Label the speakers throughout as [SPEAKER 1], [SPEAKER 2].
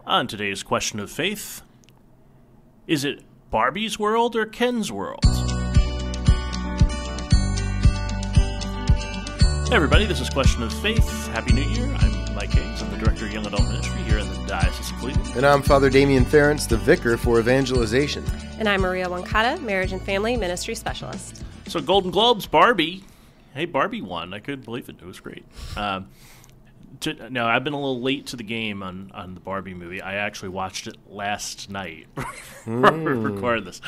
[SPEAKER 1] On today's question of faith, is it Barbie's world or Ken's world? Hey everybody, this is Question of Faith. Happy New Year. I'm Mike Hayes. I'm the Director of Young Adult Ministry here in the Diocese of Cleveland.
[SPEAKER 2] And I'm Father Damian Ferentz, the Vicar for Evangelization.
[SPEAKER 3] And I'm Maria Wancata, Marriage and Family Ministry Specialist.
[SPEAKER 1] So Golden Globes, Barbie. Hey, Barbie won. I couldn't believe it. It was great. No, I've been a little late to the game on the Barbie movie. I actually watched it last night before we recorded this.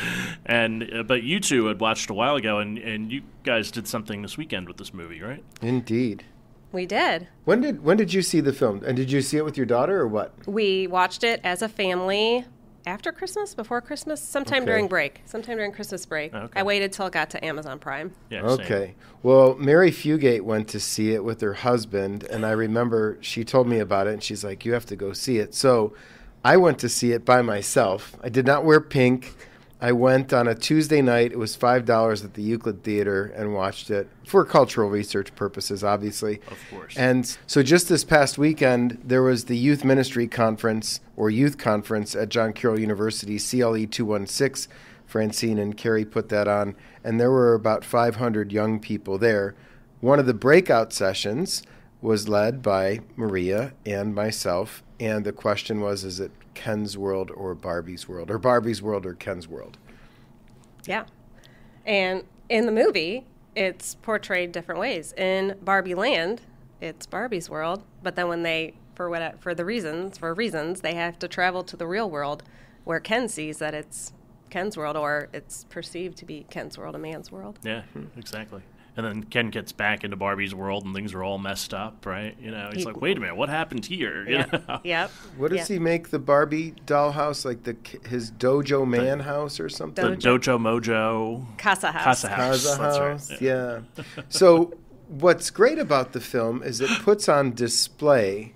[SPEAKER 1] But you two had watched a while ago, and you guys did something this weekend with this movie, right?
[SPEAKER 2] Indeed.
[SPEAKER 3] We did.
[SPEAKER 2] When did you see the film? And did you see it with your daughter or what?
[SPEAKER 3] We watched it as a family after Christmas, before Christmas, sometime during Christmas break.
[SPEAKER 1] Okay.
[SPEAKER 3] I waited till it got to Amazon Prime.
[SPEAKER 1] Yeah,
[SPEAKER 2] okay.
[SPEAKER 1] Same.
[SPEAKER 2] Well, Mary Fugate went to see it with her husband, and I remember she told me about it, and she's like, you have to go see it. So I went to see it by myself. I did not wear pink. I went on a Tuesday night. It was $5 at the Euclid Theater and watched it for cultural research purposes, obviously.
[SPEAKER 1] Of course.
[SPEAKER 2] And so just this past weekend, there was the Youth Ministry Conference or Youth Conference at John Carroll University, CLE 216. Francine and Carrie put that on, and there were about 500 young people there. One of the breakout sessions was led by Maria and myself, and the question was, is it Ken's world or Barbie's world, or Barbie's world or Ken's world?
[SPEAKER 3] Yeah. And in the movie, it's portrayed different ways. In Barbie Land, it's Barbie's world, but then when they, for reasons, they have to travel to the real world where Ken sees that it's Ken's world, or it's perceived to be Ken's world, a man's world.
[SPEAKER 1] Yeah, exactly. And then Ken gets back into Barbie's world, and things are all messed up, right? You know, he's like, wait a minute, what happened here? You know?
[SPEAKER 3] Yep.
[SPEAKER 2] What does he make the Barbie dollhouse, like his Dojo Man house or something?
[SPEAKER 1] The Dojo Mojo.
[SPEAKER 3] Casa House.
[SPEAKER 1] Casa House.
[SPEAKER 2] Casa
[SPEAKER 1] That's
[SPEAKER 2] House,
[SPEAKER 1] right.
[SPEAKER 2] yeah. So what's great about the film is it puts on display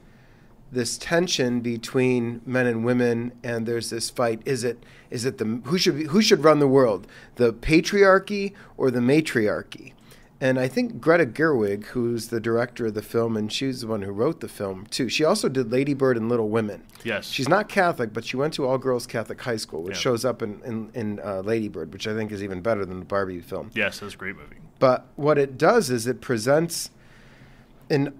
[SPEAKER 2] this tension between men and women, and there's this fight. Is it who should run the world, the patriarchy or the matriarchy? And I think Greta Gerwig, who's the director of the film, and she's the one who wrote the film, too. She also did Lady Bird and Little Women.
[SPEAKER 1] Yes.
[SPEAKER 2] She's not Catholic, but she went to all-girls Catholic high school, which shows up in Lady Bird, which I think is even better than the Barbie film.
[SPEAKER 1] Yes, that's a great movie.
[SPEAKER 2] But what it does is it presents an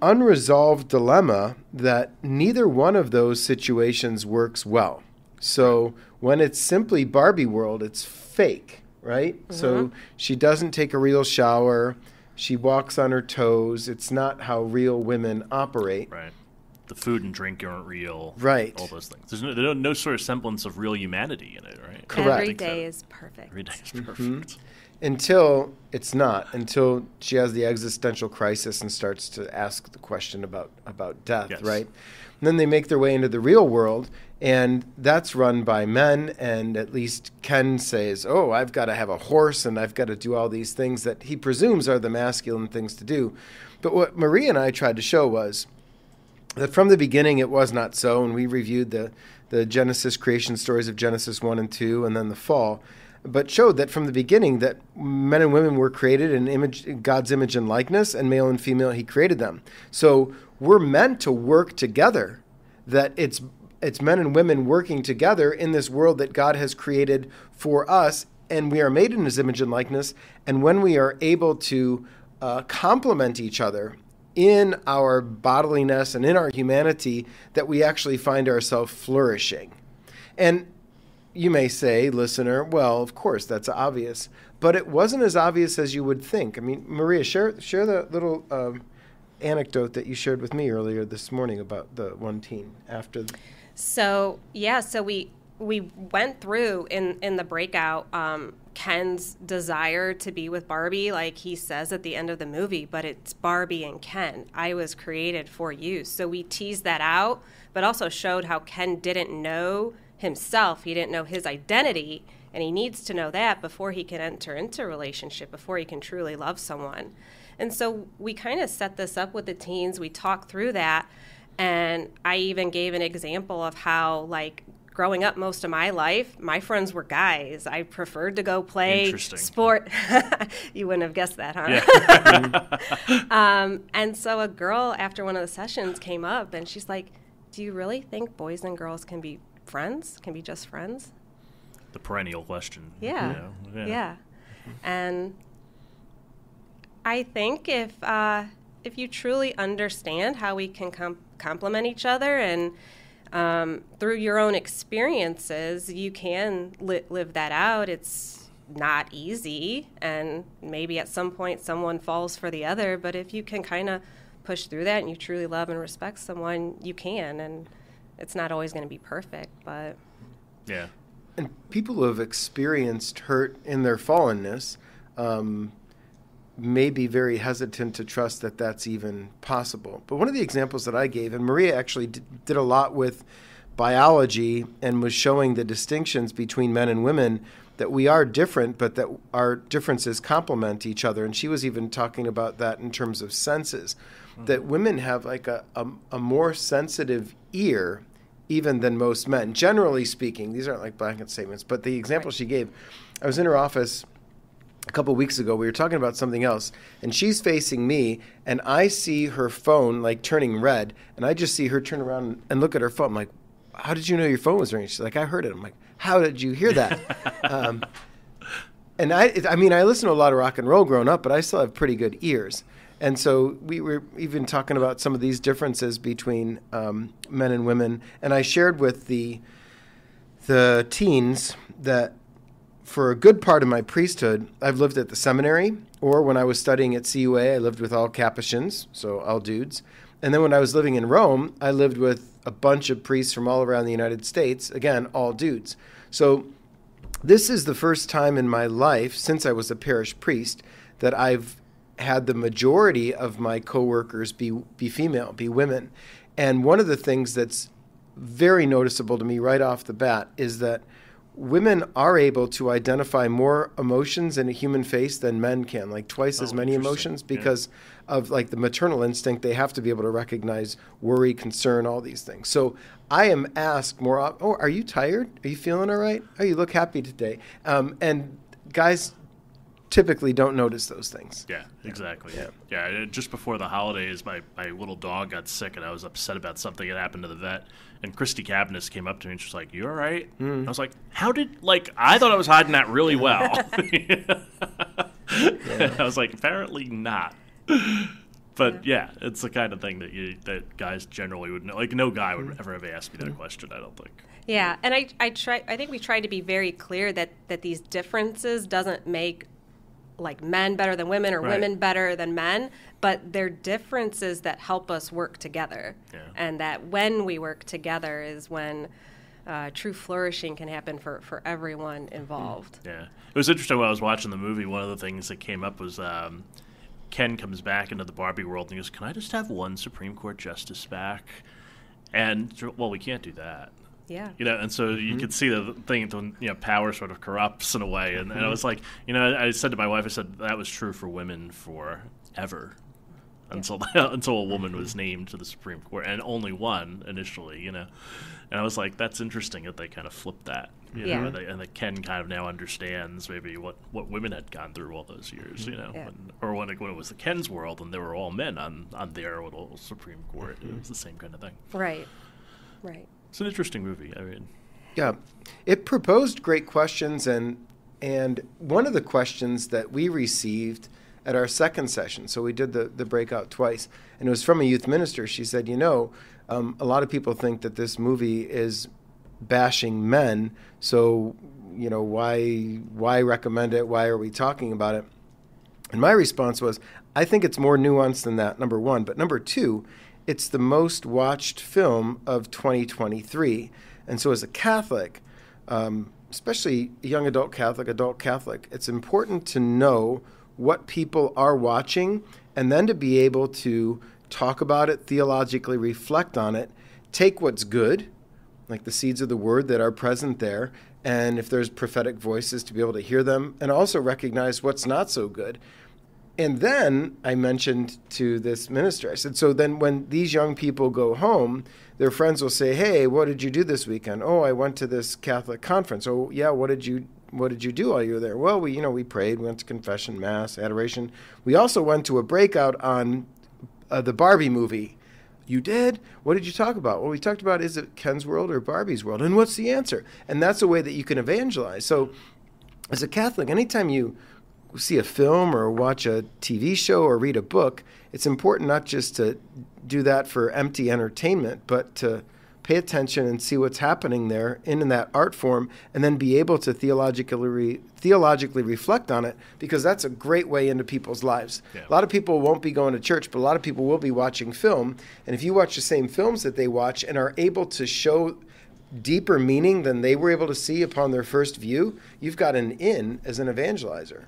[SPEAKER 2] unresolved dilemma that neither one of those situations works well. So when it's simply Barbie world, it's fake. Right? Mm-hmm. So she doesn't take a real shower. She walks on her toes. It's not how real women operate.
[SPEAKER 1] Right. The food and drink aren't real.
[SPEAKER 2] Right.
[SPEAKER 1] All those things. There's no sort of semblance of real humanity in it, right?
[SPEAKER 2] Correct.
[SPEAKER 3] Every day is perfect.
[SPEAKER 1] Every day is perfect.
[SPEAKER 2] Mm-hmm. Until it's not. Until she has the existential crisis and starts to ask the question about death,
[SPEAKER 1] Yes.
[SPEAKER 2] right? And then they make their way into the real world, and that's run by men, and at least Ken says, oh, I've got to have a horse, and I've got to do all these things that he presumes are the masculine things to do. But what Maria and I tried to show was that from the beginning it was not so, and we reviewed the Genesis creation stories of Genesis 1 and 2, and then the fall, but showed that from the beginning that men and women were created in God's image and likeness, and male and female, he created them. So we're meant to work together, that it's men and women working together in this world that God has created for us, and we are made in his image and likeness, and when we are able to complement each other in our bodiliness and in our humanity, that we actually find ourselves flourishing. And you may say, listener, well, of course, that's obvious. But it wasn't as obvious as you would think. I mean, Maria, share the little anecdote that you shared with me earlier this morning about the one teen after.
[SPEAKER 3] So we went through in the breakout Ken's desire to be with Barbie, like he says at the end of the movie, but it's Barbie and Ken. I was created for you. So we teased that out, but also showed how Ken didn't know himself. He didn't know his identity, and he needs to know that before he can enter into a relationship, before he can truly love someone. And so we kind of set this up with the teens. We talked through that, and I even gave an example of how, like, growing up most of my life, my friends were guys. I preferred to go play sport. You wouldn't have guessed that, huh?
[SPEAKER 1] Yeah.
[SPEAKER 3] And so a girl after one of the sessions came up, and she's like, do you really think boys and girls can be friends? Can be just friends?
[SPEAKER 1] The perennial question.
[SPEAKER 3] Yeah. Yeah. And I think if you truly understand how we can complement each other, and through your own experiences, you can live that out. It's not easy, and maybe at some point someone falls for the other, but if you can kind of push through that and you truly love and respect someone, you can, and it's not always going to be perfect, but...
[SPEAKER 2] Yeah. And people who have experienced hurt in their fallenness may be very hesitant to trust that that's even possible. But one of the examples that I gave, and Maria actually did a lot with biology and was showing the distinctions between men and women, that we are different, but that our differences complement each other. And she was even talking about that in terms of senses, that women have like a more sensitive ear even than most men, generally speaking. These aren't like blanket statements, but the example she gave, I was in her office a couple weeks ago. We were talking about something else, and she's facing me, and I see her phone like turning red, and I just see her turn around and look at her phone. I'm like, how did you know your phone was ringing? She's like, I heard it. I'm like, how did you hear that? And I mean, I listened to a lot of rock and roll growing up, but I still have pretty good ears. And so we were even talking about some of these differences between men and women. And I shared with the teens that for a good part of my priesthood, I've lived at the seminary, or when I was studying at CUA, I lived with all Capuchins, so all dudes. And then when I was living in Rome, I lived with a bunch of priests from all around the United States, again, all dudes. So this is the first time in my life, since I was a parish priest, that I've had the majority of my coworkers be female, be women. And one of the things that's very noticeable to me right off the bat is that women are able to identify more emotions in a human face than men can, like twice as many emotions, because of like the maternal instinct. They have to be able to recognize worry, concern, all these things. So I am asked more, are you tired? Are you feeling all right? Oh, you look happy today. And guys typically don't notice those things.
[SPEAKER 1] Yeah, exactly. Yeah. Just before the holidays, my little dog got sick, and I was upset about something that happened to the vet. And Christy Cabinets came up to me, and she's like, "You all right?" I was like, I thought I was hiding that really well. I was like, apparently not. But yeah, it's the kind of thing that guys generally would know. Like, no guy would ever have asked me that question, I don't think.
[SPEAKER 3] Yeah, and I think we try to be very clear that these differences doesn't make like men better than women or women better than men, but they're differences that help us work together. Yeah. And that when we work together is when true flourishing can happen for everyone involved.
[SPEAKER 1] Yeah. It was interesting when I was watching the movie, one of the things that came up was Ken comes back into the Barbie world and he goes, "Can I just have one Supreme Court justice back?" And, well, we can't do that.
[SPEAKER 3] Yeah.
[SPEAKER 1] And so you could see the thing, power sort of corrupts in a way. And I was like, I said to my wife, I said, that was true for women forever until a woman was named to the Supreme Court, and only one initially, And I was like, that's interesting that they kind of flipped that, and that Ken kind of now understands maybe what women had gone through all those years, or when it was the Ken's world and there were all men on their little Supreme Court. It was the same kind of thing.
[SPEAKER 3] Right.
[SPEAKER 1] It's an interesting movie. I mean,
[SPEAKER 2] yeah, it proposed great questions, and one of the questions that we received at our second session, so we did the breakout twice, and it was from a youth minister. She said, a lot of people think that this movie is bashing men, so why recommend it? Why are we talking about it? And my response was, I think it's more nuanced than that, number one, but number two, it's the most watched film of 2023. And so as a Catholic, especially young adult Catholic, it's important to know what people are watching and then to be able to talk about it, theologically reflect on it, take what's good, like the seeds of the word that are present there, and if there's prophetic voices, to be able to hear them, and also recognize what's not so good. And then I mentioned to this minister, I said, so then when these young people go home, their friends will say, "Hey, what did you do this weekend?" "Oh, I went to this Catholic conference." "Oh, yeah, what did you do while you were there?" "Well, we prayed, we went to confession, mass, adoration. We also went to a breakout on the Barbie movie You did? What did you talk about? Well, we talked about, is it Ken's world or Barbie's world? And what's the answer? And that's a way that you can evangelize. So as a Catholic, anytime you see a film or watch a TV show or read a book, it's important not just to do that for empty entertainment, but to pay attention and see what's happening there in that art form, and then be able to theologically reflect on it, because that's a great way into people's lives. Yeah. A lot of people won't be going to church, but a lot of people will be watching film. And if you watch the same films that they watch and are able to show deeper meaning than they were able to see upon their first view, you've got an in as an evangelizer.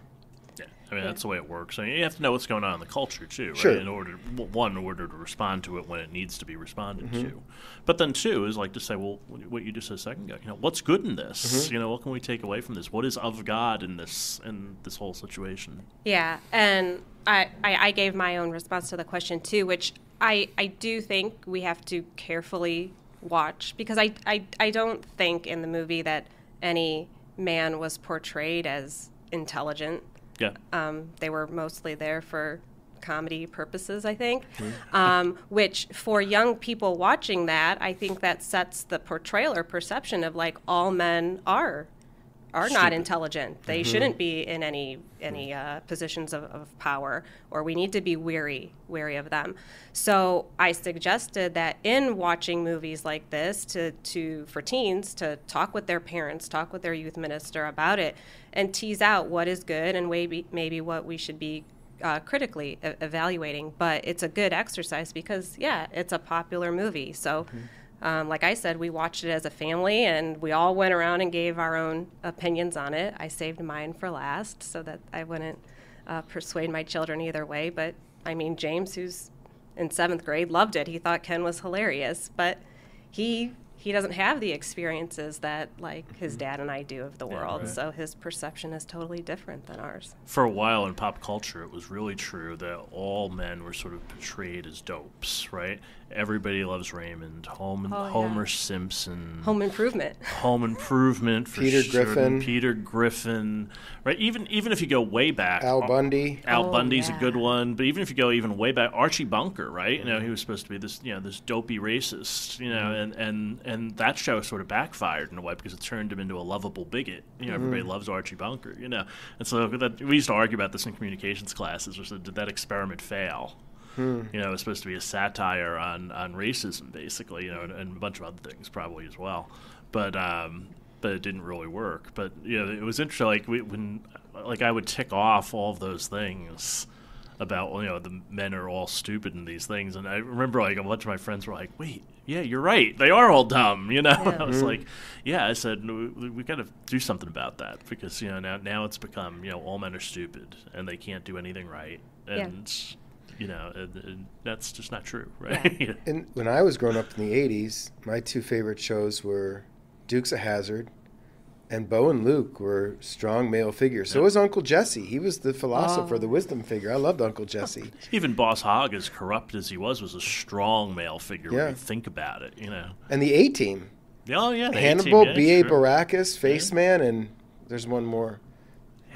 [SPEAKER 1] I mean, that's the way it works. I mean, you have to know what's going on in the culture, too, right?
[SPEAKER 2] Sure.
[SPEAKER 1] In order to respond to it when it needs to be responded to. But then, two, is like to say, well, what you just said a second ago, what's good in this? What can we take away from this? What is of God in this whole situation?
[SPEAKER 3] Yeah, and I gave my own response to the question, too, which I do think we have to carefully watch, because I don't think in the movie that any man was portrayed as intelligent.
[SPEAKER 1] Yeah.
[SPEAKER 3] They were mostly there for comedy purposes, I think, which for young people watching that, I think that sets the portrayal or perception of like all men are not intelligent. They shouldn't be in any positions of power, or we need to be wary of them. So I suggested that in watching movies like this, for teens to talk with their parents, talk with their youth minister about it, and tease out what is good and maybe what we should be critically evaluating. But it's a good exercise because, yeah, it's a popular movie. So. Like I said, we watched it as a family, and we all went around and gave our own opinions on it. I saved mine for last so that I wouldn't persuade my children either way. But, I mean, James, who's in 7th grade, loved it. He thought Ken was hilarious. But he doesn't have the experiences that, like, his dad and I do of the world. Right. So his perception is totally different than ours.
[SPEAKER 1] For a while in pop culture, it was really true that all men were sort of portrayed as dopes, right? Everybody Loves Raymond, Homer Simpson.
[SPEAKER 3] Home Improvement.
[SPEAKER 1] Home Improvement. For Peter Griffin. Right? Even if you go way back.
[SPEAKER 2] Al Bundy.
[SPEAKER 1] Al Bundy's a good one. But even if you go even way back, Archie Bunker, right? He was supposed to be this dopey racist, and that show sort of backfired in a way because it turned him into a lovable bigot. Everybody loves Archie Bunker, And so we used to argue about this in communications classes, which did that experiment fail? It was supposed to be a satire on racism, basically, and a bunch of other things probably as well. But it didn't really work. But it was interesting. Like I would tick off all of those things about the men are all stupid in these things, and I remember like a bunch of my friends were like, "Wait, yeah, you're right. They are all dumb." Yeah. I was like, "Yeah." I said, "We got to do something about that because now it's become all men are stupid and they can't do anything right." And and that's just not true, right?
[SPEAKER 3] Yeah.
[SPEAKER 2] And when I was growing up in the 80s, my two favorite shows were Dukes of Hazzard, and Bo and Luke were strong male figures. So was Uncle Jesse. He was the philosopher, the wisdom figure. I loved Uncle Jesse.
[SPEAKER 1] Even Boss Hogg, as corrupt as he was a strong male figure when you think about it,
[SPEAKER 2] And the A-Team.
[SPEAKER 1] Oh, yeah.
[SPEAKER 2] Hannibal,
[SPEAKER 1] A-Team,
[SPEAKER 2] B.A. Baracus, Faceman, and there's one more.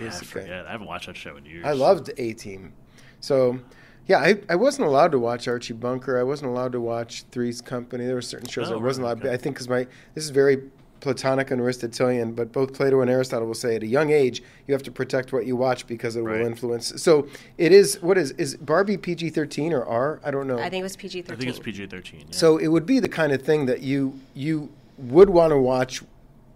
[SPEAKER 1] Yeah, I forget. I haven't watched that show in years.
[SPEAKER 2] I loved A-Team. So... yeah, I wasn't allowed to watch Archie Bunker. I wasn't allowed to watch Three's Company. There were certain shows I wasn't allowed to. I think because this is very Platonic and Aristotelian, but both Plato and Aristotle will say at a young age you have to protect what you watch because it will influence. So it is, is Barbie PG-13 or R? I don't know.
[SPEAKER 3] I think it was PG-13.
[SPEAKER 1] I think it's PG-13. Yeah.
[SPEAKER 2] So it would be the kind of thing that you would want to watch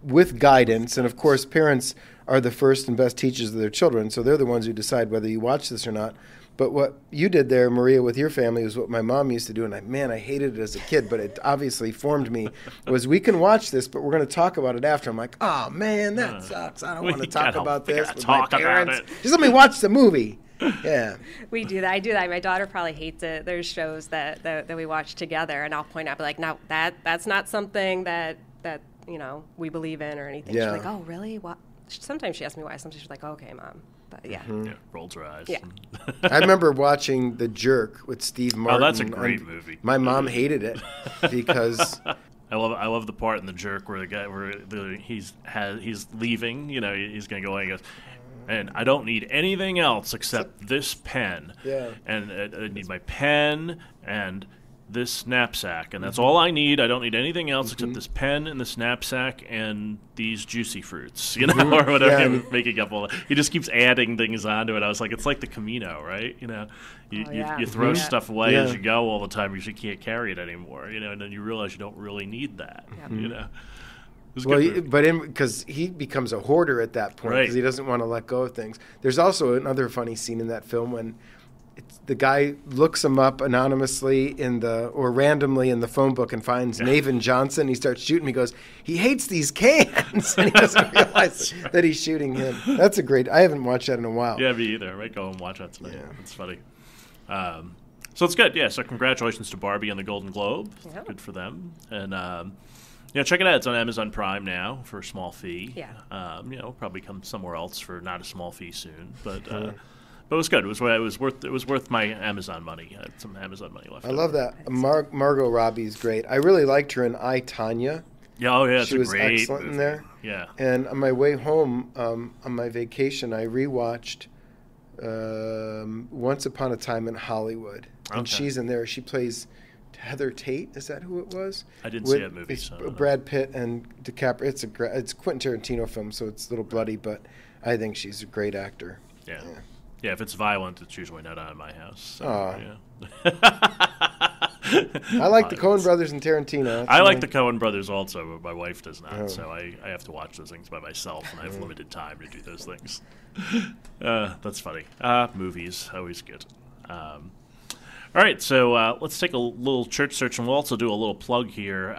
[SPEAKER 2] with guidance, and of course parents are the first and best teachers of their children, so they're the ones who decide whether you watch this or not. But what you did there, Maria, with your family was what my mom used to do, and I hated it as a kid, but it obviously formed me, was we can watch this, but we're going to talk about it after. I'm like, oh, man, that sucks. I don't want to talk about this with my parents. Just let me watch the movie. Yeah.
[SPEAKER 3] We do that. I do that. My daughter probably hates it. There's shows that we watch together, and I'll point out, be like, no, that's not something that we believe in or anything.
[SPEAKER 2] Yeah.
[SPEAKER 3] She's like, oh, really? What? Sometimes she asks me why. Sometimes she's like, okay, Mom. But yeah.
[SPEAKER 1] Yeah, rolls her eyes.
[SPEAKER 3] Yeah.
[SPEAKER 2] I remember watching The Jerk with Steve Martin.
[SPEAKER 1] Oh, that's a great movie.
[SPEAKER 2] My mom hated it because
[SPEAKER 1] I love the part in The Jerk where the guy he's leaving. He's going to go away. He goes, and I don't need anything else except this pen.
[SPEAKER 2] Yeah.
[SPEAKER 1] And I need my pen and this knapsack, and that's all I need. I don't need anything else except this pen and this knapsack and these juicy fruits, or whatever.
[SPEAKER 2] Yeah.
[SPEAKER 1] He was making up all that. He just keeps adding things onto it. I was like, it's like the Camino, right? You throw stuff away as you go all the time because you can't carry it anymore, and then you realize you don't really need that,
[SPEAKER 2] Because he becomes a hoarder at that point because he doesn't want to let go of things. There's also another funny scene in that film when the guy looks him up anonymously or randomly in the phone book and finds Navin Johnson. He starts shooting. He goes, he hates these cans, and he doesn't realize that he's shooting him. That's a great. I haven't watched that in a while.
[SPEAKER 1] Yeah, me either. I might go and watch that tonight. Yeah. It's funny. So it's good. Yeah. So congratulations to Barbie and the Golden Globe. Yeah. Good for them. And check it out. It's on Amazon Prime now for a small fee.
[SPEAKER 3] Yeah.
[SPEAKER 1] Probably come somewhere else for not a small fee soon, but. But it was good. It was worth my Amazon money. I had some Amazon money left.
[SPEAKER 2] I love that. Margo Robbie's great. I really liked her in I, Tonya.
[SPEAKER 1] Yeah,
[SPEAKER 2] she was
[SPEAKER 1] great
[SPEAKER 2] excellent
[SPEAKER 1] movie.
[SPEAKER 2] In there.
[SPEAKER 1] Yeah.
[SPEAKER 2] And on my way home, on my vacation, I rewatched Once Upon a Time in Hollywood, and she's in there. She plays Heather Tate. Is that who it was?
[SPEAKER 1] I didn't see that movie.
[SPEAKER 2] It's Brad Pitt and DiCaprio. It's a Quentin Tarantino film, so it's a little bloody, but I think she's a great actor.
[SPEAKER 1] Yeah. Yeah, if it's violent, it's usually not on my house. So,
[SPEAKER 2] I like the Coen brothers and Tarantino.
[SPEAKER 1] I like the Coen brothers also, but my wife does not. So I have to watch those things by myself, and I have limited time to do those things. That's funny. Movies, always good. All right, so let's take a little church search, and we'll also do a little plug here.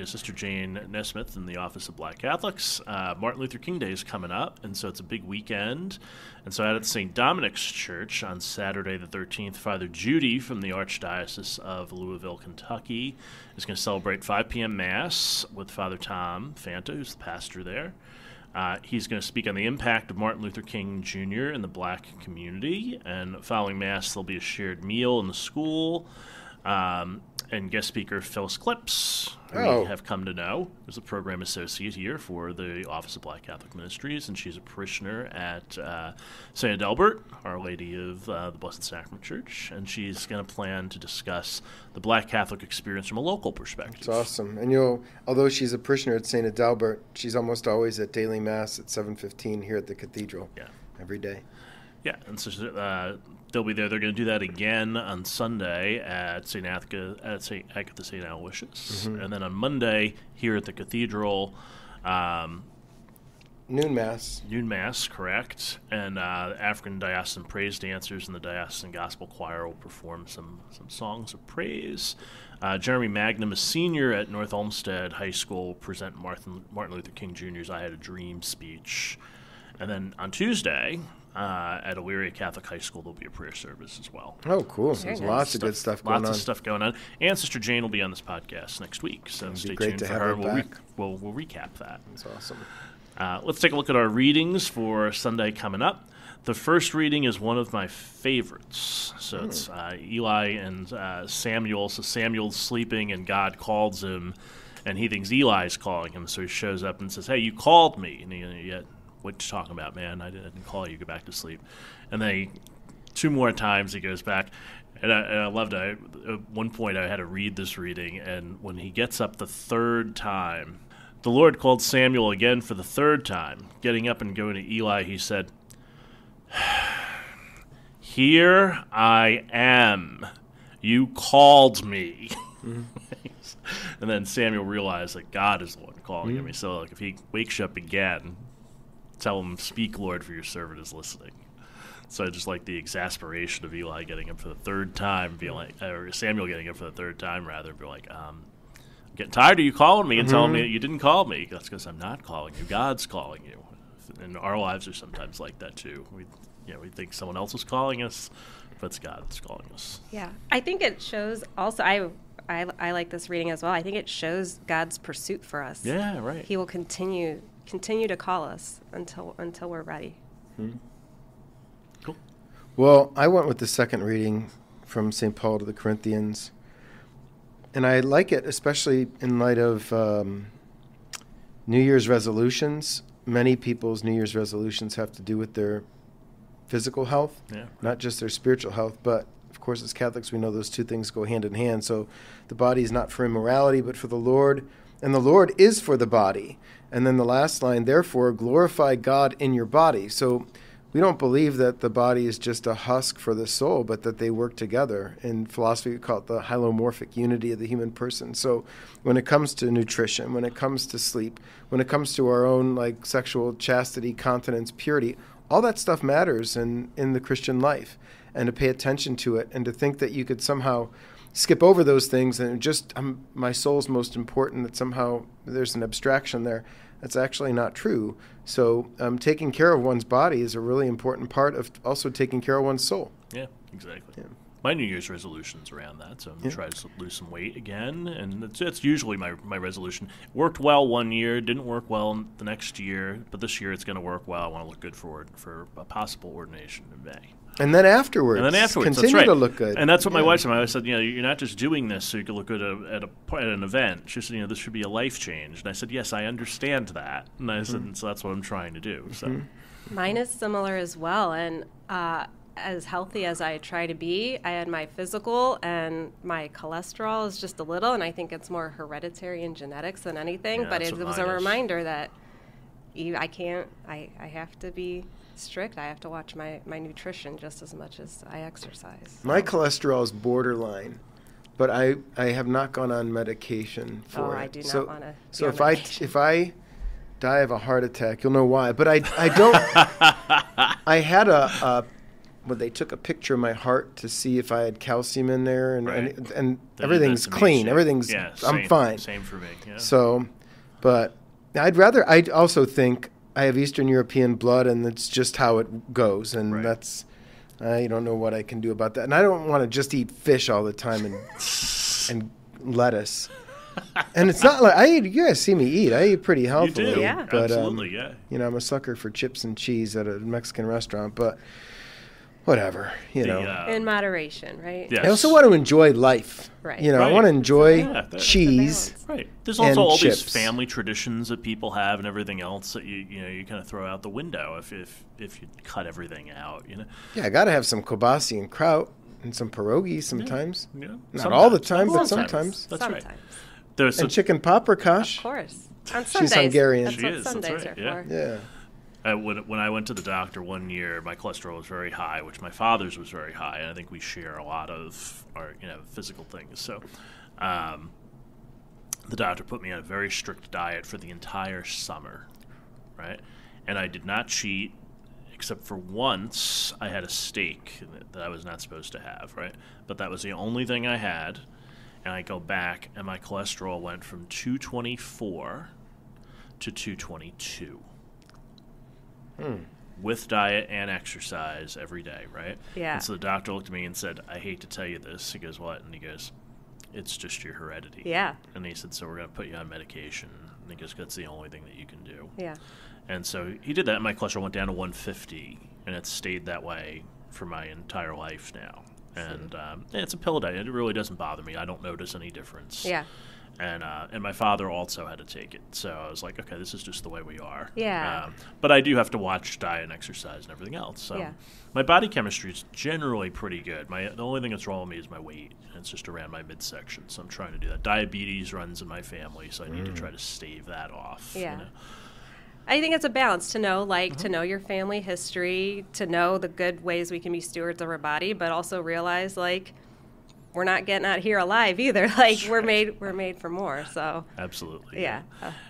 [SPEAKER 1] Sister Jane Nesmith in the Office of Black Catholics. Martin Luther King Day is coming up, and so it's a big weekend. And so out at St. Dominic's Church on Saturday the 13th, Father Judy from the Archdiocese of Louisville, Kentucky, is going to celebrate 5 p.m. Mass with Father Tom Fanta, who's the pastor there. He's going to speak on the impact of Martin Luther King Jr. in the black community. And following Mass, there'll be a shared meal in the school. And guest speaker Phyllis Clips, who we have come to know, is a program associate here for the Office of Black Catholic Ministries, and she's a parishioner at St. Adelbert, Our Lady of the Blessed Sacrament Church, and she's going to plan to discuss the Black Catholic experience from a local perspective.
[SPEAKER 2] That's awesome. And although she's a parishioner at St. Adelbert, she's almost always at daily Mass at 7:15 here at the cathedral.
[SPEAKER 1] Yeah,
[SPEAKER 2] every day.
[SPEAKER 1] Yeah, and so they'll be there. They're going to do that again on Sunday at St. Agatha St. Aloysius, and then on Monday here at the cathedral.
[SPEAKER 2] Noon Mass.
[SPEAKER 1] Noon Mass, correct. And African diocesan praise dancers and the diocesan gospel choir will perform some songs of praise. Jeremy Magnum, a senior at North Olmsted High School, will present Martin Luther King Jr.'s I Had a Dream speech. And then on Tuesday, at Elyria Catholic High School, there'll be a prayer service as well.
[SPEAKER 2] Oh, cool. So there's lots of good stuff going on.
[SPEAKER 1] Lots of stuff going on. And Sister Jane will be on this podcast next week, so stay tuned for her. We'll recap that.
[SPEAKER 2] That's awesome.
[SPEAKER 1] Let's take a look at our readings for Sunday coming up. The first reading is one of my favorites. So it's Eli and Samuel. So Samuel's sleeping, and God calls him, and he thinks Eli's calling him. So he shows up and says, "Hey, you called me." And what you talking about, man? I didn't call you. Go back to sleep. And then 2 more times he goes back. And I loved it. At one point I had to read this reading, and when he gets up the 3rd time, the Lord called Samuel again for the 3rd time. Getting up and going to Eli, he said, "Here I am. You called me." And then Samuel realized that God is the one calling him. So if he wakes you up again, tell him, "Speak, Lord, for your servant is listening." So I just like the exasperation of Eli getting up for the 3rd time, or Samuel getting up for the 3rd time, rather, and be like, "I'm getting tired of you calling me and telling me that you didn't call me." That's because I'm not calling you. God's calling you. And our lives are sometimes like that too. We think someone else is calling us, but it's God that's calling us.
[SPEAKER 3] Yeah, I think it shows also. I like this reading as well. I think it shows God's pursuit for us.
[SPEAKER 1] Yeah, right.
[SPEAKER 3] He will continue to call us until we're ready.
[SPEAKER 1] Cool.
[SPEAKER 2] Well, I went with the second reading from St. Paul to the Corinthians, and I like it especially in light of New Year's resolutions. Many people's New Year's resolutions have to do with their physical health, not just their spiritual health, but of course, as Catholics, we know those two things go hand in hand. So the body is not for immorality, but for the Lord, and the Lord is for the body. And then the last line, therefore, glorify God in your body. So we don't believe that the body is just a husk for the soul, but that they work together. In philosophy, we call it the hylomorphic unity of the human person. So when it comes to nutrition, when it comes to sleep, when it comes to our own like sexual chastity, continence, purity, all that stuff matters in the Christian life. And to pay attention to it and to think that you could somehow skip over those things and just my soul's most important, that somehow there's an abstraction there. That's actually not true. So taking care of one's body is a really important part of also taking care of one's soul.
[SPEAKER 1] Yeah, exactly.
[SPEAKER 2] Yeah.
[SPEAKER 1] My New Year's resolution's around that, so I'm going to try to lose some weight again, and that's usually my resolution. Worked well one year, didn't work well the next year, but this year it's going to work well. I want to look good for a possible ordination in May.
[SPEAKER 2] And then afterwards,
[SPEAKER 1] continue
[SPEAKER 2] that's right. To look good.
[SPEAKER 1] And that's what my wife said. My wife said, you're not just doing this so you can look good at an event. She said, this should be a life change. And I said, yes, I understand that. And I said, so that's what I'm trying to do. So
[SPEAKER 3] mine is similar as well. And as healthy as I try to be, I had my physical, and my cholesterol is just a little, and I think it's more hereditary and genetics than anything.
[SPEAKER 1] Yeah,
[SPEAKER 3] but it was a reminder that I have to be strict. I have to watch my nutrition just as much as I exercise.
[SPEAKER 2] My cholesterol is borderline, but I have not gone on medication for it.
[SPEAKER 3] I do not want to.
[SPEAKER 2] So if I die of a heart attack, you'll know why. But I don't. I had they took a picture of my heart to see if I had calcium in there, and everything's clean. Everything's I'm fine.
[SPEAKER 1] Same for me. Yeah.
[SPEAKER 2] So, but I also think I have Eastern European blood, and it's just how it goes, and that's I don't know what I can do about that. And I don't want to just eat fish all the time and lettuce. And it's not like you guys see me eat. I eat pretty healthily.
[SPEAKER 1] You do,
[SPEAKER 3] yeah.
[SPEAKER 2] But,
[SPEAKER 1] absolutely, yeah.
[SPEAKER 2] I'm a sucker for chips and cheese at a Mexican restaurant, but whatever,
[SPEAKER 3] in moderation, right?
[SPEAKER 1] Yes.
[SPEAKER 2] I also want to enjoy life.
[SPEAKER 3] Right.
[SPEAKER 2] I want to enjoy cheese.
[SPEAKER 1] Right. There's also all
[SPEAKER 2] chips.
[SPEAKER 1] these family traditions that people have and everything else that you kind of throw out the window if you cut everything out.
[SPEAKER 2] Yeah, I got to have some kielbasa and kraut and some pierogi sometimes.
[SPEAKER 1] Yeah.
[SPEAKER 2] Not all the time, but sometimes.
[SPEAKER 1] That's
[SPEAKER 3] sometimes.
[SPEAKER 2] Right. And chicken paprikash.
[SPEAKER 3] Of course. On Sundays.
[SPEAKER 2] She's Hungarian.
[SPEAKER 3] That's what Sundays are for.
[SPEAKER 2] Yeah.
[SPEAKER 1] When I went to the doctor one year, my cholesterol was very high, which my father's was very high, and I think we share a lot of our physical things. So the doctor put me on a very strict diet for the entire summer, right? And I did not cheat, except for once I had a steak that I was not supposed to have, right? But that was the only thing I had, and I go back, and my cholesterol went from 224 to 222. With diet and exercise every day, right?
[SPEAKER 3] Yeah.
[SPEAKER 1] And so the doctor looked at me and said, I hate to tell you this. He goes, what? And he goes, it's just your heredity.
[SPEAKER 3] Yeah.
[SPEAKER 1] And he said, so we're going to put you on medication. And he goes, that's the only thing that you can do.
[SPEAKER 3] Yeah.
[SPEAKER 1] And so he did that, and my cholesterol went down to 150, and it's stayed that way for my entire life now. And it's a pill diet. It really doesn't bother me. I don't notice any difference.
[SPEAKER 3] Yeah.
[SPEAKER 1] And my father also had to take it. So I was like, okay, this is just the way we are.
[SPEAKER 3] Yeah.
[SPEAKER 1] But I do have to watch diet and exercise and everything else. So my body chemistry is generally pretty good. The only thing that's wrong with me is my weight. And it's just around my midsection. So I'm trying to do that. Diabetes runs in my family, so I need to try to stave that off.
[SPEAKER 3] Yeah. I think it's a balance to know, to know your family history, to know the good ways we can be stewards of our body, but also realize, we're not getting out here alive either. We're made for more. So
[SPEAKER 1] absolutely.
[SPEAKER 3] Yeah.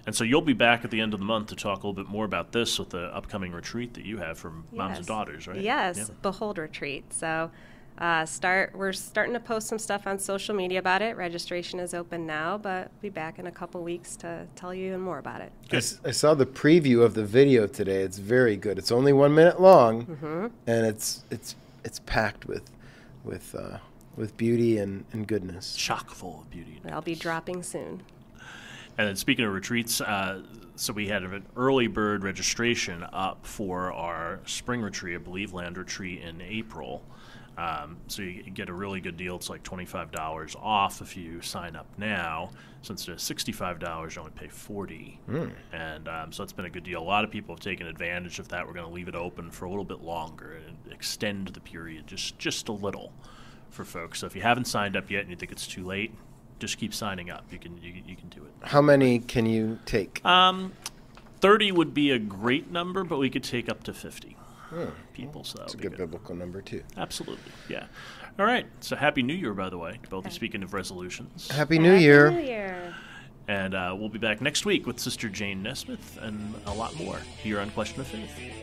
[SPEAKER 1] And so you'll be back at the end of the month to talk a little bit more about this with the upcoming retreat that you have from Moms and Daughters, right?
[SPEAKER 3] Yes,
[SPEAKER 1] yeah.
[SPEAKER 3] Behold Retreat. So we're starting to post some stuff on social media about it. Registration is open now, but we'll be back in a couple weeks to tell you even more about it.
[SPEAKER 2] I saw the preview of the video today. It's very good. It's only 1 minute long, and it's packed with beauty and goodness.
[SPEAKER 1] Chock full of beauty.
[SPEAKER 3] I'll be dropping soon.
[SPEAKER 1] And then speaking of retreats, so we had an early bird registration up for our spring retreat, Believeland retreat in April. So you get a really good deal. It's like $25 off if you sign up now. Since it's $65, you only pay $40. And so it's been a good deal. A lot of people have taken advantage of that. We're going to leave it open for a little bit longer and extend the period just a little. for folks. So if you haven't signed up yet and you think it's too late, just keep signing up. You can do it.
[SPEAKER 2] How many can you take?
[SPEAKER 1] 30 would be a great number, but we could take up to 50 people. So
[SPEAKER 2] That's a good biblical number, too.
[SPEAKER 1] Absolutely, yeah. All right, so Happy New Year, by the way, both speaking of resolutions.
[SPEAKER 2] Happy New Year.
[SPEAKER 3] Happy New Year.
[SPEAKER 1] And we'll be back next week with Sister Jane Nesmith and a lot more here on Question of Faith.